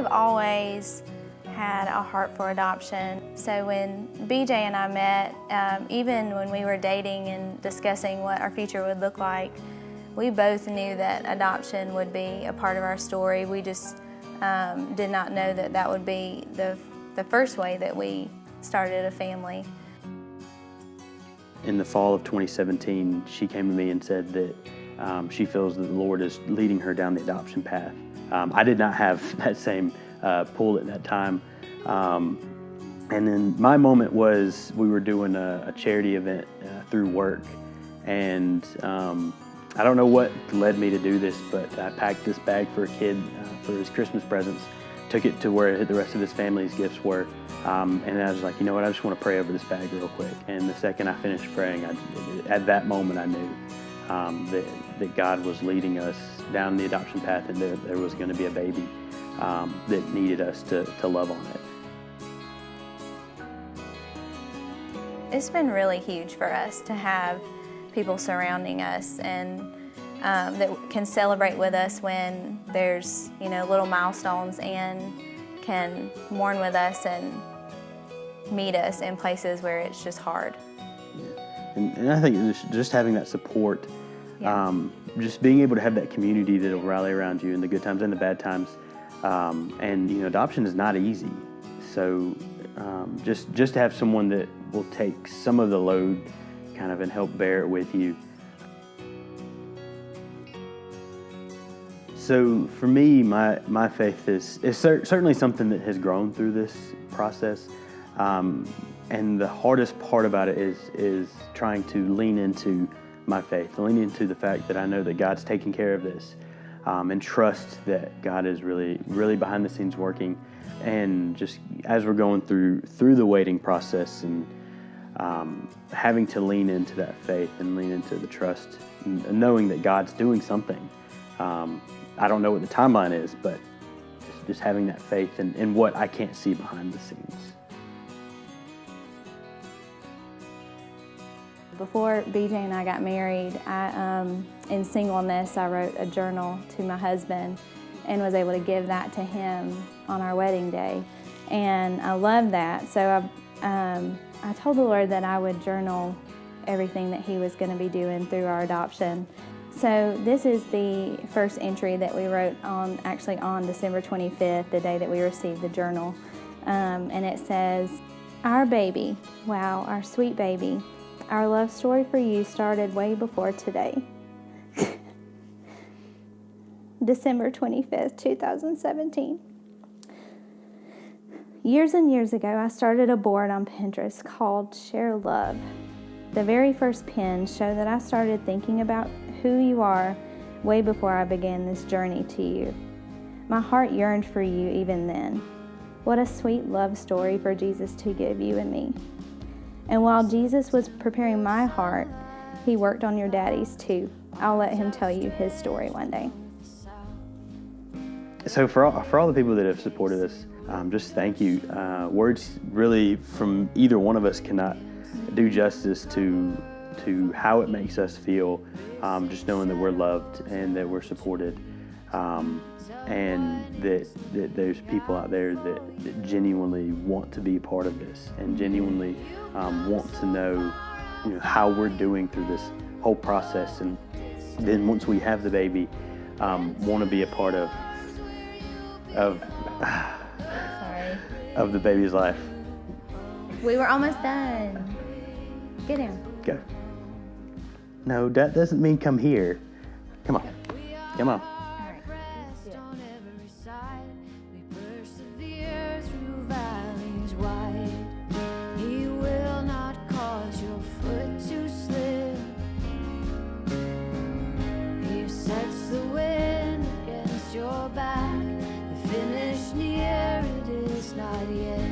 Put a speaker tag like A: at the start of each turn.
A: have always had a heart for adoption. So when BJ and I met, even when we were dating and discussing what our future would look like, we both knew that adoption would be a part of our story. We just did not know that that would be the first way that we started a family.
B: In the fall of 2017, she came to me and said that she feels that the Lord is leading her down the adoption path. I did not have that same pull at that time. And then my moment was we were doing a charity event through work, and I don't know what led me to do this, but I packed this bag for a kid for his Christmas presents, took it to where the rest of his family's gifts were, and I was like, you know what, I just want to pray over this bag real quick. And the second I finished praying, at that moment I knew that God was leading us down the adoption path, and there was going to be a baby that needed us to love on it.
A: It's been really huge for us to have people surrounding us and that can celebrate with us when there's, little milestones, and can mourn with us and meet us in places where it's just hard.
B: Yeah. And I think just having that support, just being able to have that community that will rally around you in the good times and the bad times, and adoption is not easy. So just to have someone that will take some of the load kind of and help bear it with you. So for me, my faith is certainly something that has grown through this process. And the hardest part about it is trying to lean into my faith, lean into the fact that I know that God's taking care of this, and trust that God is really, really behind the scenes working. And just as we're going through the waiting process and having to lean into that faith and lean into the trust, and knowing that God's doing something. I don't know what the timeline is, but just having that faith in what I can't see behind the scenes.
A: Before BJ and I got married, in singleness, I wrote a journal to my husband and was able to give that to him on our wedding day. And I love that. So I told the Lord that I would journal everything that he was going to be doing through our adoption. So this is the first entry that we wrote on December 25th, the day that we received the journal. And it says, "Our baby, wow, our sweet baby, our love story for you started way before today." December 25th, 2017. Years and years ago, I started a board on Pinterest called Share Love. The very first pins show that I started thinking about who you are way before I began this journey to you. My heart yearned for you even then. What a sweet love story for Jesus to give you and me. And while Jesus was preparing my heart, he worked on your daddy's too. I'll let him tell you his story one day.
B: So for all the people that have supported us, just thank you. Words really from either one of us cannot do justice to how it makes us feel, just knowing that we're loved and that we're supported, and that there's people out there that genuinely want to be a part of this and genuinely want to know, how we're doing through this whole process, and then once we have the baby, want to be a part of the baby's life.
A: We were almost done. Get him.
B: Go. No, that doesn't mean come here. Come on. Come on.
A: All right.
C: He will not cause your foot to slip. He sets the wind against your back. The finish near, it is not yet.